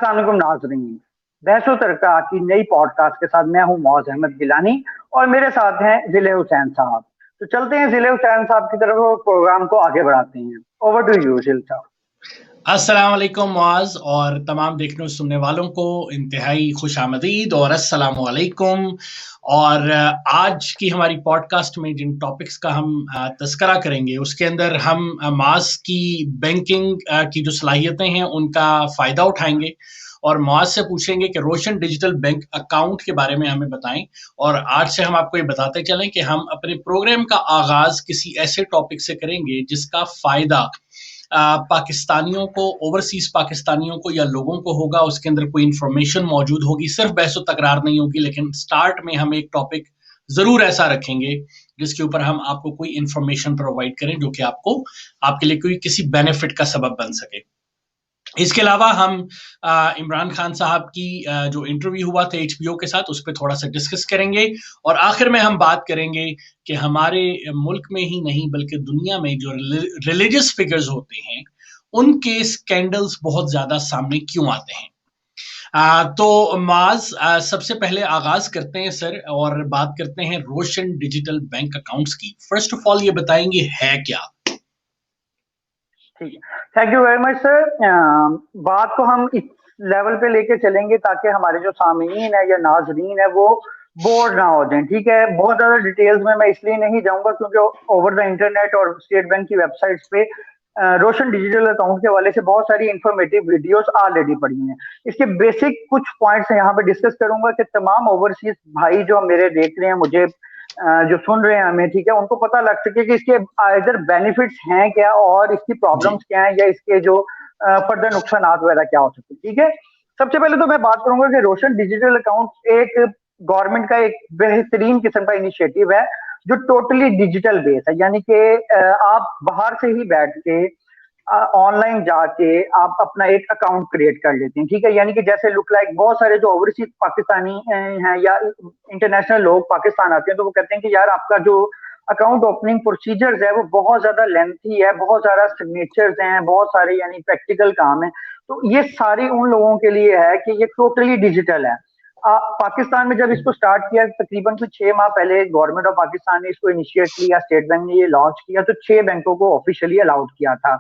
अस्सलाम वालेकुम नाज़रीन। बहसो तरक़ा की नई पॉडकास्ट के साथ मैं हूं मौज अहमद गिलानी और मेरे साथ हैं जिले हुसैन साहब। तो चलते हैं जिले हुसैन साहब की तरफ और प्रोग्राम को आगे बढ़ाते हैं। ओवर टू यू जिल साहब। अस्सलाम वालेकुम मुआज़ और तमाम देखने और सुनने वालों को इंतहाई खुशामदीद और अस्सलाम वालेकुम। और आज की हमारी पॉडकास्ट में जिन टॉपिक्स का हम तज़किरा करेंगे उसके अंदर हम मुआज़ की बैंकिंग की जो सलाहियतें हैं उनका फ़ायदा उठाएंगे और मुआज़ से पूछेंगे कि रोशन डिजिटल बैंक अकाउंट के बारे में हमें बताएं। और आज से हम आपको ये बताते चलें कि हम अपने प्रोग्राम का आगाज़ किसी ऐसे टॉपिक से करेंगे जिसका फ़ायदा पाकिस्तानियों को, ओवरसीज पाकिस्तानियों को या लोगों को होगा। उसके अंदर कोई इंफॉर्मेशन मौजूद होगी, सिर्फ बहस तकरार नहीं होगी, लेकिन स्टार्ट में हम एक टॉपिक जरूर ऐसा रखेंगे जिसके ऊपर हम आपको कोई इंफॉर्मेशन प्रोवाइड करें जो कि आपको आपके लिए कोई किसी बेनिफिट का सबब बन सके। इसके अलावा हम इमरान खान साहब की जो इंटरव्यू हुआ था HBO के साथ उस पर थोड़ा सा डिस्कस करेंगे और आखिर में हम बात करेंगे कि हमारे मुल्क में ही नहीं बल्कि दुनिया में जो रिलीजियस फिगर्स होते हैं उनके स्कैंडल्स बहुत ज्यादा सामने क्यों आते हैं। तो माज सबसे पहले आगाज करते हैं सर और बात करते हैं रोशन डिजिटल बैंक अकाउंट्स की। फर्स्ट ऑफ ऑल ये बताएंगे है क्या? ठीक है, thank you very much sir. बात को हम इस लेवल पे लेके चलेंगे ताकि हमारे जो सामीन है या नाजरीन है वो बोर ना हो जाएं। ठीक है, बहुत ज्यादा डिटेल्स में मैं इसलिए नहीं जाऊंगा क्योंकि ओवर द इंटरनेट और स्टेट बैंक की वेबसाइट्स पे रोशन डिजिटल अकाउंट के हवाले से बहुत सारी इंफॉर्मेटिव वीडियोस ऑलरेडी पड़ी हैं। इसके बेसिक कुछ पॉइंट्स यहाँ पे डिस्कस करूंगा कि तमाम ओवरसीज भाई जो मेरे देख रहे हैं, मुझे जो सुन रहे हैं हमें, ठीक है, उनको पता लग सके कि इसके इधर बेनिफिट्स हैं क्या और इसकी प्रॉब्लम्स क्या हैं या इसके जो फर्दर नुकसान वगैरह क्या हो सकते हैं। ठीक है, सबसे पहले तो मैं बात करूंगा कि रोशन डिजिटल अकाउंट एक गवर्नमेंट का एक बेहतरीन किस्म का इनिशिएटिव है जो टोटली डिजिटल बेस है। यानी कि आप बाहर से ही बैठ के ऑनलाइन जाके आप अपना एक अकाउंट क्रिएट कर लेते हैं। ठीक है, यानी कि जैसे लुक लाइक बहुत सारे जो ओवरसीज पाकिस्तानी हैं या इंटरनेशनल लोग पाकिस्तान आते हैं तो वो कहते हैं कि यार आपका जो अकाउंट ओपनिंग प्रोसीजर्स है वो बहुत ज्यादा लेंथी है, बहुत सारा सिग्नेचर्स हैं, बहुत सारे यानी प्रैक्टिकल काम है। तो ये सारी उन लोगों के लिए है कि ये टोटली डिजिटल है। पाकिस्तान में जब इसको स्टार्ट किया तकरीबन कुछ 6 माह पहले गवर्नमेंट ऑफ पाकिस्तान ने इसको इनिशिएट लिया, स्टेट बैंक ने ये लॉन्च किया तो 6 बैंकों को ऑफिशियली अलाउड किया था।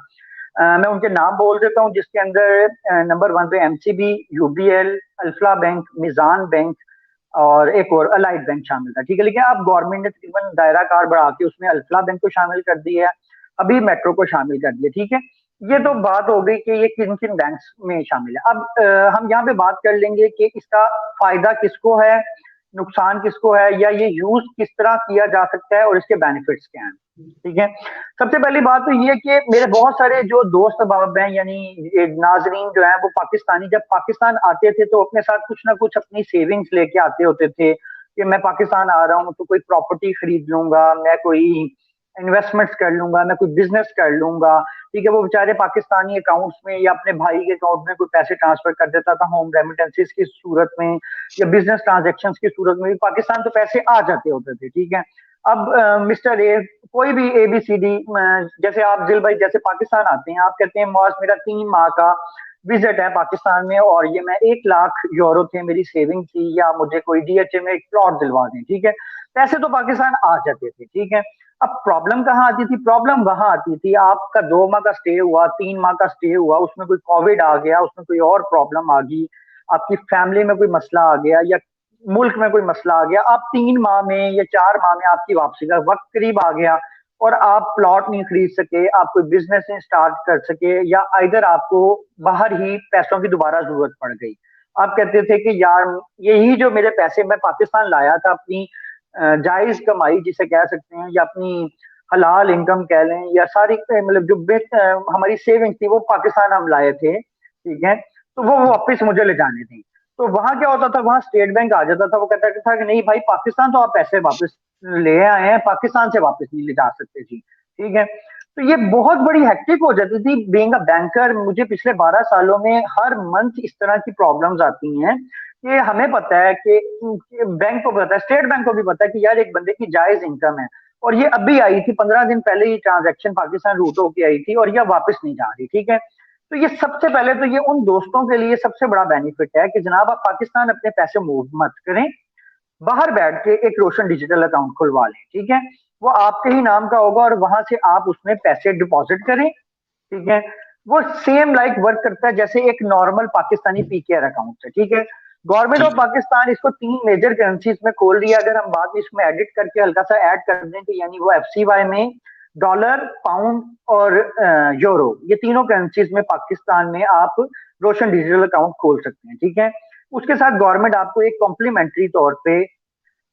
मैं उनके नाम बोल देता हूँ जिसके अंदर नंबर 1 पे MCB, UBL, Alfalah bank, Meezan bank और एक और अलाइड बैंक शामिल था। ठीक है, लेकिन अब गवर्नमेंट ने तकरीबन दायरा कार बढ़ा के उसमें अल्फला बैंक को शामिल कर दिया है, अभी मेट्रो को शामिल कर दिया। ठीक है, ये तो बात हो गई कि ये किन किन बैंक्स में शामिल है। अब हम यहाँ पे बात कर लेंगे कि इसका फायदा किसको है, नुकसान किसको है, या ये यूज किस तरह किया जा सकता है और इसके बेनिफिट्स क्या हैं। ठीक है, सबसे पहली बात तो ये कि मेरे बहुत सारे जो दोस्त अहबाब हैं यानी नाजरीन जो है वो पाकिस्तानी जब पाकिस्तान आते थे तो अपने साथ कुछ ना कुछ अपनी सेविंग्स लेके आते होते थे कि मैं पाकिस्तान आ रहा हूँ तो कोई प्रॉपर्टी खरीद लूंगा, मैं कोई इन्वेस्टमेंट्स कर लूंगा, मैं कोई बिजनेस कर लूंगा। ठीक है, वो बेचारे पाकिस्तानी अकाउंट्स में या अपने भाई के अकाउंट में कोई पैसे ट्रांसफर कर देता था होम रेमिटेंसेस की सूरत में या बिजनेस ट्रांजेक्शन्स की सूरत में भी पाकिस्तान तो पैसे आ जाते होते थे। ठीक है, अब मिस्टर ए कोई भी ABCD, जैसे आप दिल भाई जैसे पाकिस्तान आते हैं, आप कहते हैं मौज मेरा 3 माह का विजिट है पाकिस्तान में और ये मैं 1 लाख यूरो थे मेरी सेविंग थी, या मुझे कोई DHA में एक प्लॉट दिलवा दें। ठीक है, पैसे तो पाकिस्तान आ जाते थे। ठीक है, अब प्रॉब्लम कहाँ आती थी? प्रॉब्लम वहां आती थी आपका 2 माह का स्टे हुआ, 3 माह का स्टे हुआ, उसमें कोई कोविड आ गया, उसमें कोई और प्रॉब्लम आ गई, आपकी फैमिली में कोई मसला आ गया या मुल्क में कोई मसला आ गया, आप 3 माह में या 4 माह में आपकी वापसी का वक्त करीब आ गया और आप प्लॉट नहीं खरीद सके, आप कोई बिजनेस नहीं स्टार्ट कर सके, या इधर आपको बाहर ही पैसों की दोबारा जरूरत पड़ गई। आप कहते थे कि यार यही जो मेरे पैसे मैं पाकिस्तान लाया था अपनी जायज कमाई जिसे कह सकते हैं या अपनी हलाल इनकम कह लें या सारी मतलब जो हमारी सेविंग थी वो पाकिस्तान हम लाए थे। ठीक है, तो वो वापस मुझे ले जाने थी। तो वहां क्या होता था, वहां स्टेट बैंक आ जाता था, वो कहता था कि नहीं भाई पाकिस्तान तो आप पैसे वापस ले आए हैं, पाकिस्तान से वापस नहीं ले जा सकते जी। ठीक है, तो ये बहुत बड़ी हेक्टिक हो जाती थी बीइंग अ बैंकर। मुझे पिछले 12 सालों में हर मंथ इस तरह की प्रॉब्लम्स आती हैं कि हमें पता है कि बैंक को पता है, स्टेट बैंक को भी पता है कि यार एक बंदे की जायज इनकम है और ये अभी आई थी 15 दिन पहले, ये ट्रांजैक्शन पाकिस्तान रूट होके आई थी और ये वापस नहीं जा रही। ठीक है, तो ये सबसे पहले तो ये उन दोस्तों के लिए सबसे बड़ा बेनिफिट है कि जनाब आप पाकिस्तान अपने पैसे मूव मत करें, बाहर बैठ के एक रोशन डिजिटल अकाउंट खुलवा लें, ठीक है। वो आपके ही नाम का होगा और वहां से आप उसमें पैसे डिपॉजिट करें, ठीक है। वो सेम लाइक वर्क करता है जैसे एक नॉर्मल पाकिस्तानी पीकेआर अकाउंट है, ठीक है। गवर्नमेंट ऑफ ठीक है। पाकिस्तान इसको 3 मेजर करेंसीज में खोल रही है। अगर हम बाद में इसमें एडिट करके हल्का सा ऐड कर दें तो यानी वो एफसीवाई में डॉलर, पाउंड और यूरो, ये तीनों करेंसीज में पाकिस्तान में आप रोशन डिजिटल अकाउंट खोल सकते हैं, ठीक है। उसके साथ गवर्नमेंट आपको एक कॉम्प्लीमेंट्री तौर पे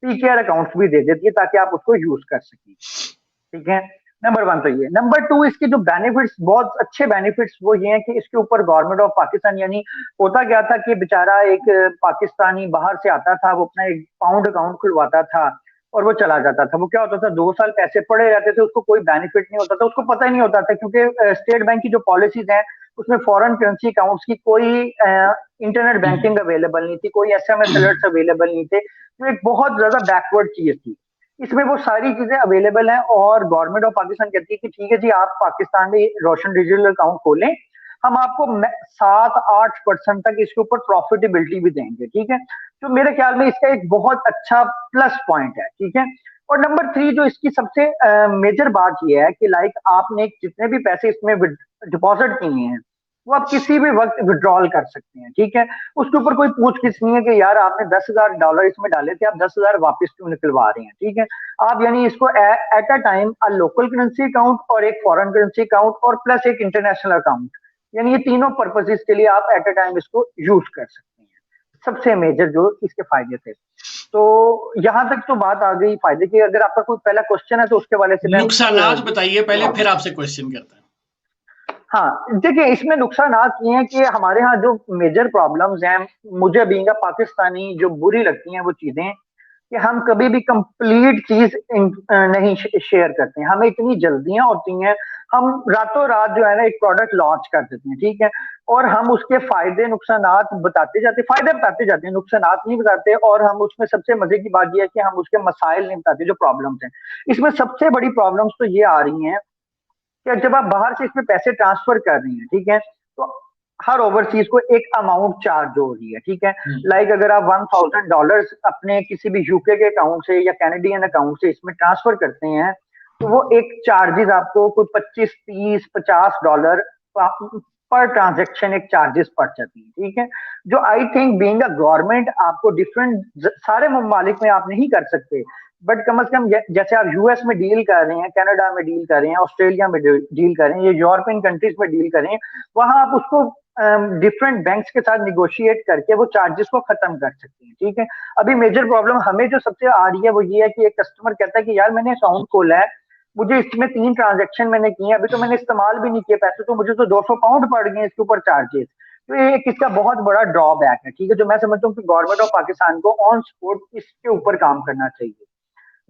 पीकेआर अकाउंट भी दे देती है ताकि आप उसको यूज कर सकें, ठीक है। नंबर वन तो ये। नंबर टू, इसके जो बेनिफिट्स, बहुत अच्छे बेनिफिट्स वो ये हैं कि इसके ऊपर गवर्नमेंट ऑफ पाकिस्तान, यानी होता क्या था कि बेचारा एक पाकिस्तानी बाहर से आता था, वो अपना एक पाउंड अकाउंट खुलवाता था और वो चला जाता था। वो क्या होता था, 2 साल पैसे पड़े रहते थे, उसको कोई बेनिफिट नहीं होता था, उसको पता ही नहीं होता था, क्योंकि स्टेट बैंक की जो पॉलिसीज हैं उसमें फॉरेन करेंसी अकाउंट्स की कोई इंटरनेट बैंकिंग अवेलेबल नहीं थी, कोई एसएमएस अलर्ट्स अवेलेबल नहीं थे, तो एक बहुत ज्यादा बैकवर्ड चीज थी। इसमें वो सारी चीजें अवेलेबल हैं और गवर्नमेंट ऑफ पाकिस्तान कहती है कि ठीक है जी, आप पाकिस्तान में रोशन डिजिटल अकाउंट खोलें, हम आपको 7-8% तक इसके ऊपर प्रॉफिटेबिलिटी भी देंगे, ठीक है। तो मेरे ख्याल में इसका एक बहुत अच्छा प्लस पॉइंट है, ठीक है। और नंबर 3 जो इसकी सबसे मेजर बात यह है कि लाइक आपने जितने भी पैसे इसमें डिपॉजिट किए हैं वो आप किसी भी वक्त विड्रॉल कर सकते हैं, ठीक है। उसके ऊपर कोई पूछ किछ नहीं है कि यार आपने $10,000 इसमें डाले थे, आप 10,000 वापस क्यों निकलवा रहे हैं, ठीक है। आप यानी इसको at a time local currency account और एक फॉरेन करेंसी अकाउंट और प्लस एक इंटरनेशनल अकाउंट, यानी ये तीनों पर्पसेस के लिए आप एट अ टाइम इसको यूज कर सकते हैं। सबसे मेजर जो इसके फायदे थे। तो यहां तक तो बात आ गई फायदे की। अगर आपका कोई पहला क्वेश्चन है तो उसके वाले से मैं नुकसानात बताइए पहले, फिर आपसे क्वेश्चन करते हैं। हाँ देखिए, इसमें नुकसानात ये हैं कि हमारे यहाँ जो मेजर प्रॉब्लम्स हैं, मुझे बीइंग अ पाकिस्तानी जो बुरी लगती हैं वो चीजें कि हम कभी भी कंप्लीट चीज नहीं शेयर करते हैं। हमें इतनी जल्दियां होती हैं, हम रातों रात जो है ना एक प्रोडक्ट लॉन्च कर देते हैं, ठीक है। और हम उसके फायदे नुकसानात बताते जाते, फायदे बताते जाते हैं, नुकसानात नहीं बताते। और हम उसमें सबसे मजे की बात यह है कि हम उसके मसाइल नहीं बताते जो प्रॉब्लम्स हैं। इसमें सबसे बड़ी प्रॉब्लम्स तो ये आ रही हैं कि जब आप बाहर से इसमें पैसे ट्रांसफर कर रही हैं, ठीक है, तो हर ओवरसीज को एक अमाउंट चार्ज हो रही है, ठीक है। लाइक अगर आप $1,000 अपने किसी भी यूके के अकाउंट से या कैनेडियन अकाउंट से इसमें ट्रांसफर करते हैं तो वो एक चार्जेस आपको कुछ 25, 30, $50 पर ट्रांजेक्शन एक चार्जेस पड़ जाती है, ठीक है। जो I think being a government आपको डिफरेंट सारे ममालिक में आप नहीं कर सकते, बट कम से कम जैसे आप यूएस में डील कर रहे हैं, कनाडा में डील कर रहे हैं, ऑस्ट्रेलिया में डील कर रहे हैं, ये यूरोपियन कंट्रीज में डील कर रहे हैं, वहां आप उसको डिफरेंट बैंक्स के साथ निगोशिएट करके वो चार्जेस को खत्म कर सकते हैं, ठीक है। अभी मेजर प्रॉब्लम हमें जो सबसे आ रही है वो ये है कि एक कस्टमर कहता है कि यार मैंने अकाउंट खोला है, मुझे इसमें 3 ट्रांजेक्शन मैंने किए, अभी तो मैंने इस्तेमाल भी नहीं किए पैसे, तो मुझे तो 200 पाउंड पड़ गए इसके ऊपर चार्जेस। तो ये एक इसका बहुत बड़ा ड्रॉबैक है, ठीक है, जो मैं समझता हूँ कि गवर्नमेंट ऑफ पाकिस्तान को ऑन स्पॉट इसके ऊपर काम करना चाहिए।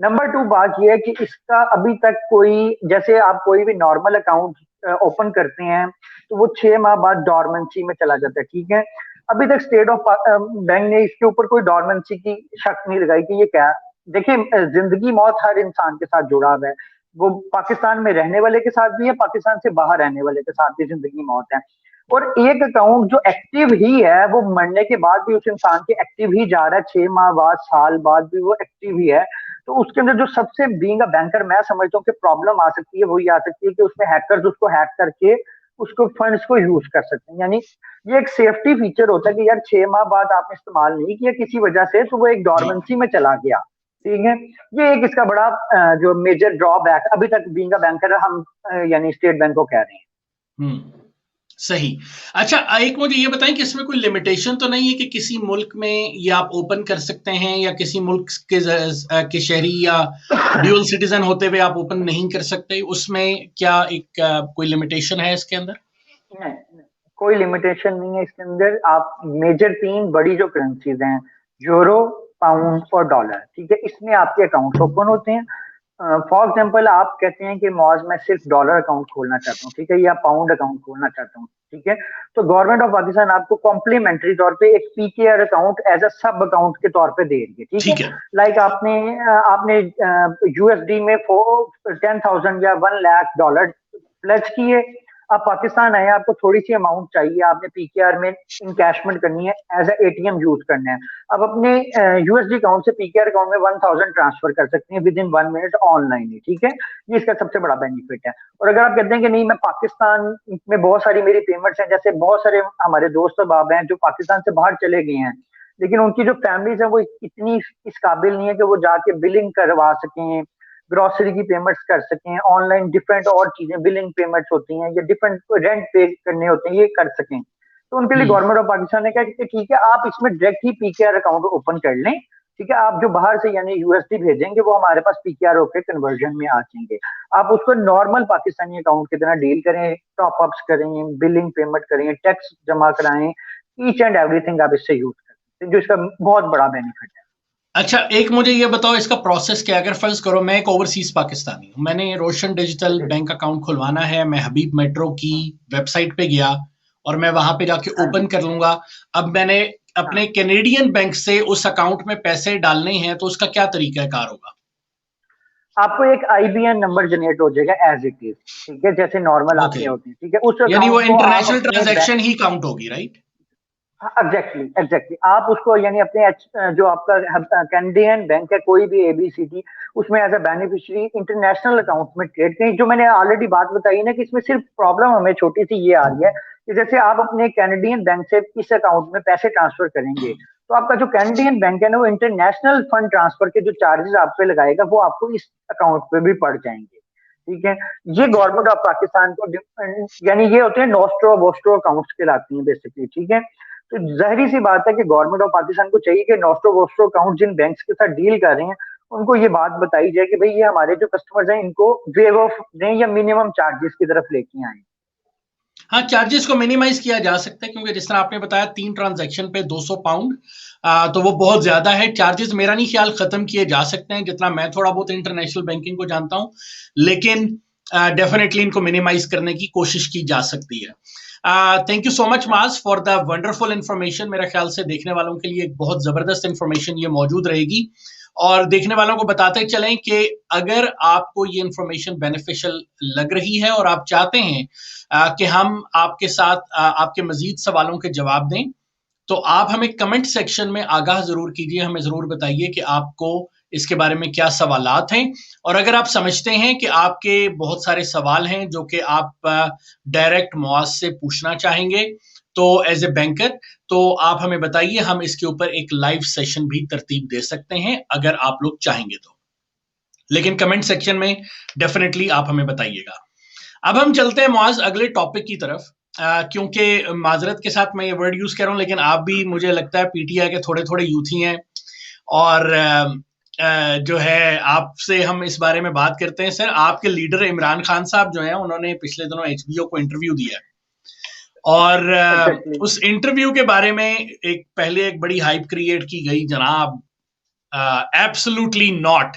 नंबर 2 बात यह है कि इसका अभी तक कोई, जैसे आप कोई भी नॉर्मल अकाउंट ओपन करते हैं तो वो 6 माह बाद डॉर्मेंसी में चला जाता है, ठीक है। अभी तक स्टेट ऑफ बैंक ने इसके ऊपर कोई डॉर्मेंसी की शक नहीं लगाई कि ये क्या। देखिए, जिंदगी मौत हर इंसान के साथ जुड़ा हुआ है, वो पाकिस्तान में रहने वाले के साथ भी है, पाकिस्तान से बाहर रहने वाले के साथ भी जिंदगी मौत है। और एक अकाउंट जो एक्टिव ही है वो मरने के बाद भी उस इंसान के एक्टिव ही जा रहा है, 6 माह बाद, साल बाद भी वो एक्टिव ही है। तो उसके अंदर जो सबसे बीइंग अ बैंकर मैं समझता हूँ कि प्रॉब्लम आ सकती है, वो ये आ सकती है कि उसमें हैकर्स उसको हैक करके उसको फंड्स को यूज कर सकते हैं। यानी ये एक सेफ्टी फीचर होता है कि यार 6 माह बाद आपने इस्तेमाल नहीं किया किसी वजह से तो वो एक डॉर्मेंसी में चला गया, ठीक है। ये एक इसका बड़ा जो मेजर ड्रॉबैक अभी तक बीइंग अ बैंकर हम यानी स्टेट बैंक को कह रहे हैं। सही। अच्छा, एक मुझे ये बताएं कि इसमें कोई लिमिटेशन तो नहीं है कि किसी मुल्क में ये आप ओपन कर सकते हैं या किसी मुल्क के शहरी या ड्यूअल सिटीजन होते हुए आप ओपन नहीं कर सकते, उसमें क्या एक कोई लिमिटेशन है इसके अंदर? नहीं, कोई लिमिटेशन नहीं है इसके अंदर। आप मेजर 3 बड़ी जो करेंसीज हैं, यूरो, पाउंड और डॉलर, ठीक है, इसमें आपके अकाउंट ओपन होते हैं। फॉर एग्जाम्पल आप कहते हैं कि मौज मैं सिर्फ डॉलर अकाउंट खोलना चाहता हूँ, ठीक है, या पाउंड अकाउंट खोलना चाहता हूँ, ठीक है, तो गवर्नमेंट ऑफ पाकिस्तान आपको कॉम्प्लीमेंट्री तौर पे एक पीकेआर अकाउंट एज अ सब अकाउंट के तौर पे दे रही है, ठीक है। लाइक आपने आपने यूएसडी में 10,000 या $1 लाख प्लेज किए, आप पाकिस्तान आए, आपको थोड़ी सी अमाउंट चाहिए, आपने पीकेआर में इनकैशमेंट करनी है, एज ए एटीएम यूज करना है, आप अपने यूएसडी अकाउंट से पीकेआर अकाउंट में 1000 ट्रांसफर कर सकते हैं विद इन 1 मिनट ऑनलाइन ही, ठीक है। ये इसका सबसे बड़ा बेनिफिट है। और अगर आप कहते हैं कि नहीं, मैं पाकिस्तान में बहुत सारी मेरी पेमेंट्स हैं, जैसे बहुत सारे हमारे दोस्त बाब हैं जो पाकिस्तान से बाहर चले गए हैं, लेकिन उनकी जो फैमिलीज है वो इतनी इस काबिल नहीं है कि वो जाके बिलिंग करवा सकें, ग्रोसरी की पेमेंट्स कर सकें ऑनलाइन, डिफरेंट और चीजें बिलिंग पेमेंट्स होती हैं या डिफरेंट रेंट पे करने होते हैं, ये कर सकें। तो उनके लिए गवर्नमेंट ऑफ पाकिस्तान ने कहा कि ठीक है, आप इसमें डायरेक्ट ही पीकेआर अकाउंट ओपन कर लें, ठीक है। आप जो बाहर से यानी यूएसडी भेजेंगे वो हमारे पास पीकेआर होकर कन्वर्जन में आ जाएंगे। आप उसको नॉर्मल पाकिस्तानी अकाउंट की तरह डील करें, टॉप अप्स करें, बिलिंग पेमेंट करें, टैक्स जमा कराएं, ईच एंड एवरीथिंग आप इससे यूज कर सकते हैं, जो इसका बहुत बड़ा बेनिफिट है। अच्छा, एक मुझे ये बताओ इसका प्रोसेस क्या है? अगर फर्ज करो मैं एक ओवरसीज पाकिस्तानी हूँ, मैंने रोशन डिजिटल बैंक अकाउंट खुलवाना है, मैं हबीब मेट्रो की वेबसाइट पे गया और मैं वहां पे जाके हाँ ओपन जी। कर लूंगा। अब मैंने अपने हाँ, कैनेडियन बैंक से उस अकाउंट में पैसे डालने हैं, तो उसका क्या तरीका कार होगा? आपको एक आईबीएन नंबर जनरेट हो जाएगा एज इट इज, ठीक है, जैसे नॉर्मल ओके, आपके होते हैं, ठीक है। उस यानी वो अकाउंट को आप इंटरनेशनल अपने बैंक, ट्रांजैक्शन ही काउंट होगी, राइट? एग्जैक्टली एग्जैक्टली, आप उसको यानी अपने जो आपका कैनेडियन बैंक है कोई भी एबीसीडी, उसमें as a beneficiary international account में ट्रेड करें। जो मैंने ऑलरेडी बात बताई ना कि इसमें सिर्फ प्रॉब्लम हमें छोटी सी ये आ रही है कि जैसे आप अपने कैनेडियन बैंक से इस अकाउंट में पैसे ट्रांसफर करेंगे, तो आपका जो कैनेडियन बैंक है ना वो इंटरनेशनल फंड ट्रांसफर के जो चार्जेस आप पे लगाएगा वो आपको इस अकाउंट पे भी पड़ जाएंगे, ठीक है। ये गवर्नमेंट ऑफ पाकिस्तान को यानी ये होते हैं नोस्ट्रो वोस्ट्रो अकाउंट्स कहलाती हैं बेसिकली, ठीक है। तो जाहिर सी बात है कि गवर्नमेंट ऑफ पाकिस्तान को चाहिए कि नोस्ट्रो वोस्ट्रो अकाउंट जिन बैंक्स के साथ डील कर रहे हैं उनको ये बात बताई जाए कि भाई ये हमारे जो कस्टमर्स हैं इनको वेव ऑफ दें या मिनिमम चार्जेस की तरफ लेके आए। हाँ, चार्जेस को मिनिमाइज किया जा सकता है, क्योंकि जिस तरह आपने बताया 3 ट्रांजैक्शन पे 200 पाउंड, तो वो बहुत ज्यादा है। चार्जेस मेरा नहीं ख्याल खत्म किए जा सकते हैं, जितना मैं थोड़ा बहुत इंटरनेशनल बैंकिंग को जानता हूं, लेकिन डेफिनेटली इनको मिनिमाइज करने की कोशिश की जा सकती है। थैंक यू सो मच माज फॉर द वंडरफुल इंफॉर्मेशन। मेरा ख्याल से देखने वालों के लिए एक बहुत जबरदस्त इंफॉर्मेशन ये मौजूद रहेगी, और देखने वालों को बताते चलें कि अगर आपको ये इंफॉर्मेशन बेनिफिशियल लग रही है और आप चाहते हैं कि हम आपके साथ आपके मजीद सवालों के जवाब दें, तो आप हमें कमेंट सेक्शन में आगाह जरूर कीजिए, हमें जरूर बताइए कि आपको इसके बारे में क्या सवालात हैं। और अगर आप समझते हैं कि आपके बहुत सारे सवाल हैं जो कि आप डायरेक्ट मुआज से पूछना चाहेंगे, तो एज ए बैंकर, तो आप हमें बताइए, हम इसके ऊपर एक लाइव सेशन भी तरतीब दे सकते हैं अगर आप लोग चाहेंगे तो। लेकिन कमेंट सेक्शन में डेफिनेटली आप हमें बताइएगा। अब हम चलते हैं मुआज अगले टॉपिक की तरफ, क्योंकि माजरत के साथ मैं ये वर्ड यूज कर रहा हूं, लेकिन आप भी मुझे लगता है पीटीआई के थोड़े थोड़े यूथी हैं, और जो है आपसे हम इस बारे में बात करते हैं। सर, आपके लीडर इमरान खान साहब जो हैं, उन्होंने पिछले दिनों एचबीओ को इंटरव्यू दिया, और एग्जैक्टली। उस इंटरव्यू के बारे में पहले एक बड़ी हाइप क्रिएट की गई, जनाब एब्सोल्युटली नॉट।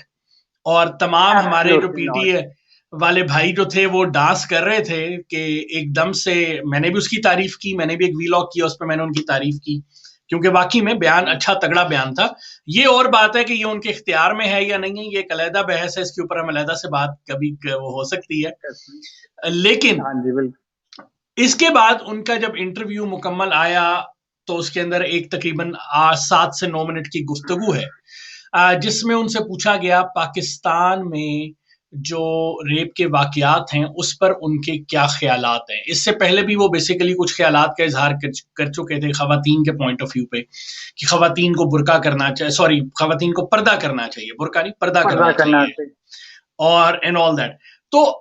और तमाम हमारे जो एब्सोल्युटली नॉट। पीटीए वाले भाई जो थे वो डांस कर रहे थे कि एकदम से, मैंने भी उसकी तारीफ की, मैंने भी एक वीलॉग किया उस पर मैंने उनकी तारीफ की, क्योंकि वाकई में बयान अच्छा तगड़ा बयान था। ये और बात है कि ये उनके इख्तियार में है या नहीं है, ये एक अलहदा बहस है, इसके ऊपर हम अलहदा से बात कभी वो हो सकती है। लेकिन हाँ जी बिल्कुल। इसके बाद उनका जब इंटरव्यू मुकम्मल आया, तो उसके अंदर एक तकरीबन 7 से 9 मिनट की गुफ्तगू है, जिसमें उनसे पूछा गया पाकिस्तान में जो रेप के वाकयात हैं उस पर उनके क्या ख्यालात हैं। इससे पहले भी वो बेसिकली कुछ ख्यालात का इजहार कर चुके थे खवातीन के पॉइंट ऑफ व्यू पे, कि खवातीन को बुर्का करना चाहिए, सॉरी, खवातीन को पर्दा करना चाहिए, बुर्का नहीं, पर्दा पर्दा करना करना चाहिए, चाहिए। और एंड ऑल दैट। तो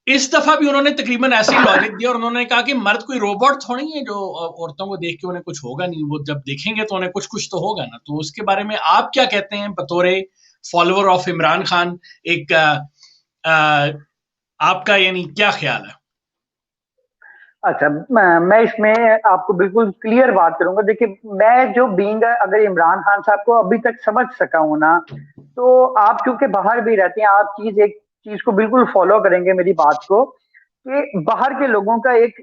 इस दफा भी उन्होंने तकरीबन ऐसे ही लॉजिक दिया, और उन्होंने कहा कि मर्द कोई रोबोट थोड़ी है जो औरतों को देख के उन्हें कुछ होगा नहीं, वो जब देखेंगे तो उन्हें कुछ कुछ तो होगा ना। तो उसके बारे में आप क्या कहते हैं बतौर फॉलोअर ऑफ इमरान खान? एक आपका यानी क्या ख्याल है? अच्छा, मैं इसमें आपको बिल्कुल क्लियर बात करूंगा। देखिए, मैं जो बीइंग अगर इमरान खान साहब को अभी तक समझ सका हूं ना, तो आप चूंकि बाहर भी रहते हैं, आप एक चीज को बिल्कुल फॉलो करेंगे मेरी बात को, कि बाहर के लोगों का एक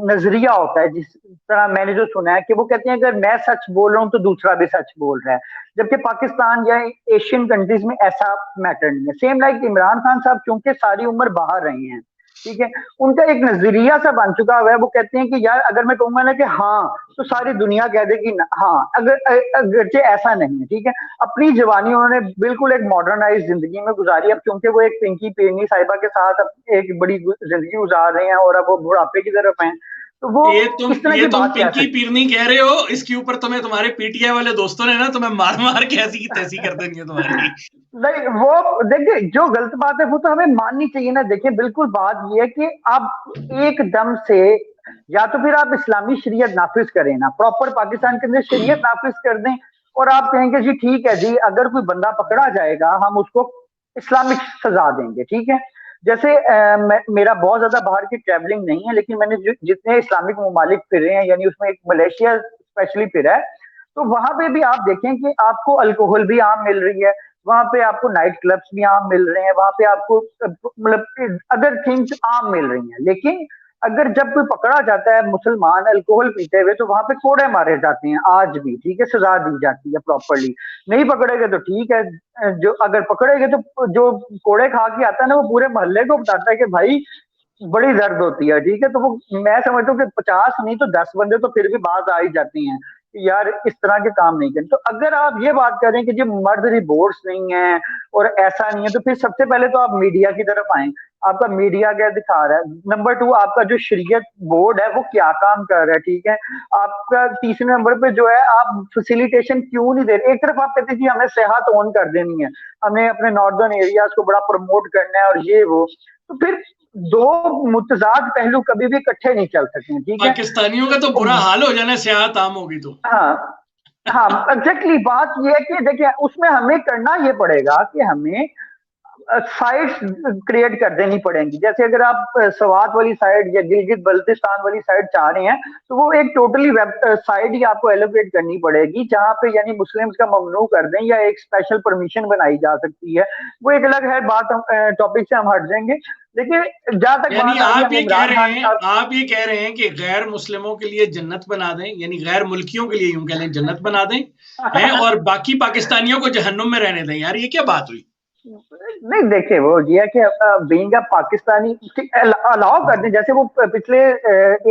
नजरिया होता है, जिस तरह मैंने जो सुना है कि वो कहते हैं अगर मैं सच बोल रहा हूँ तो दूसरा भी सच बोल रहा है, जबकि पाकिस्तान या एशियन कंट्रीज में ऐसा मैटर नहीं है। सेम लाइक इमरान खान साहब चूंकि सारी उम्र बाहर रहे हैं, ठीक है, उनका एक नजरिया सा बन चुका हुआ है। वो कहते हैं कि यार अगर मैं कहूंगा ना कि हाँ, तो सारी दुनिया कह देगी हाँ, अगरचे ऐसा नहीं है। ठीक है, अपनी जवानी उन्होंने बिल्कुल एक मॉडर्नाइज जिंदगी में गुजारी। अब क्योंकि वो एक पिंकी पेरनी साहिबा के साथ अब एक बड़ी जिंदगी गुजार रहे हैं और अब वो बुढ़ापे की तरफ हैं, तो वो इस तरह ये की तुम बात कह पिंकी सकते पीरनी कह रहे हो, इसके ऊपर तुम्हें तुम्हारे पीटीआई वाले दोस्तों ने ना तुम्हें मार मार के ऐसी की तैसी कर देनी है तुम्हारी। नहीं। वो देखिए, जो गलत बात है वो तो हमें माननी चाहिए ना। देखिए, बिल्कुल बात ये है कि आप एकदम से या तो फिर आप इस्लामी शरीयत नाफिज करें ना, प्रॉपर पाकिस्तान के अंदर शरीयत नाफिज कर दें, और आप कहेंगे जी ठीक है जी, अगर कोई बंदा पकड़ा जाएगा हम उसको इस्लामिक सजा देंगे। ठीक है, जैसे मेरा बहुत ज्यादा बाहर की ट्रैवलिंग नहीं है, लेकिन मैंने जितने इस्लामिक ममालिक फिरे हैं, यानी उसमें एक मलेशिया स्पेशली फिरा है, तो वहां पे भी आप देखें कि आपको अल्कोहल भी आम मिल रही है, वहां पे आपको नाइट क्लब्स भी आम मिल रहे हैं, वहां पे आपको मतलब अदर थिंग्स आम मिल रही हैं। लेकिन अगर जब कोई पकड़ा जाता है मुसलमान अल्कोहल पीते हुए, तो वहां पे कोड़े मारे जाते हैं आज भी। ठीक है, सजा दी जाती है प्रॉपरली। नहीं पकड़ेगा तो ठीक है, जो अगर पकड़ेगा तो जो कोड़े खा के आता है ना, वो पूरे मोहल्ले को बताता है कि भाई बड़ी दर्द होती है। ठीक है, तो वो मैं समझता हूँ कि 50 नहीं तो 10 बंदे तो फिर भी बात आ ही जाती हैं कि यार इस तरह के काम नहीं करें। तो अगर आप ये बात करें कि जी मर्द रिपोर्ट्स नहीं है और ऐसा नहीं है, तो फिर सबसे पहले तो आप मीडिया की तरफ आए। आपका मीडिया क्या दिखा रहा है? नंबर 2, आपका जो शरीयत बोर्ड है वो क्या काम कर रहा है? ठीक है, आपका तीसरे नंबर पे जो है, आप फैसिलिटेशन क्यों नहीं दे रहे? एक तरफ आप कहते हैं जी हमें सेहत ऑन कर देनी है, हमें अपने नॉर्दर्न एरियाज को बड़ा प्रमोट करना है और ये वो, तो फिर दो मुतजाद पहलू कभी भी इकट्ठे नहीं चल सकते हैं। ठीक है, पाकिस्तानियों का तो बुरा हाल हो जाना सेहत आम होगी तो। हाँ हाँ, एग्जैक्टली बात ये है कि देखिए उसमें हमें करना ये पड़ेगा कि हमें साइट्स क्रिएट कर देनी पड़ेंगी। जैसे अगर आप सवात वाली साइड या गिलगित बल्तिस्तान वाली साइड चाह रहे हैं, तो वो एक टोटली वेब साइड ही आपको एलोकेट करनी पड़ेगी, जहां पे यानी मुस्लिम्स का ममनू कर दें या एक स्पेशल परमिशन बनाई जा सकती है। वो एक अलग है बात, टॉपिक से हम हट जाएंगे। लेकिन जहां तक यानी बात आ रही आप है ये कह इमरान रहे खान हैं, साहब, आप ये कह रहे हैं कि गैर मुस्लिमों के लिए जन्नत बना दें, यानी गैर मुल्कियों के लिए यूं कह लें जन्नत बना दें हैं, और बाकी पाकिस्तानियों को जहन्नुम में रहने दें। यार ये क्या बात हुई? नहीं देखिए, वो ये है कि बीइंग अ पाकिस्तानी अलाउ कर दें। जैसे वो पिछले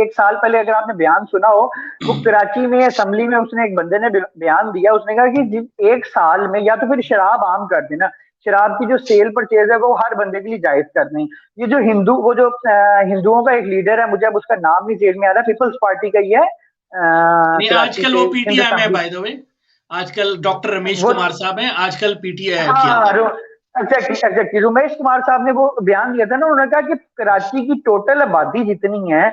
1 साल पहले अगर आपने बयान सुना हो, वो कराची में असेंबली में उसने एक बंदे ने बयान दिया, उसने कहा कि 1 साल में या तो फिर शराब आम कर देना, शराब की जो सेल परचेज है वो हर बंदे के लिए जायज कर दें। ये जो हिंदुओं का एक लीडर है, मुझे अब उसका नाम नहीं जेल में आ रहा, पीपल्स पार्टी का ही है नहीं, कराची आजकल से, वो हिंद पीटीआई में, असेंबली। By the way. आजकल डॉक्टर रमेश वो कुमार साहब हैं, आजकल पीटीआई किया हाँ, हुआ है। एग्जैक्टली एग्जैक्टली रमेश कुमार साहब ने वो बयान दिया था ना, उन्होंने कहा कि कराची की टोटल आबादी जितनी है,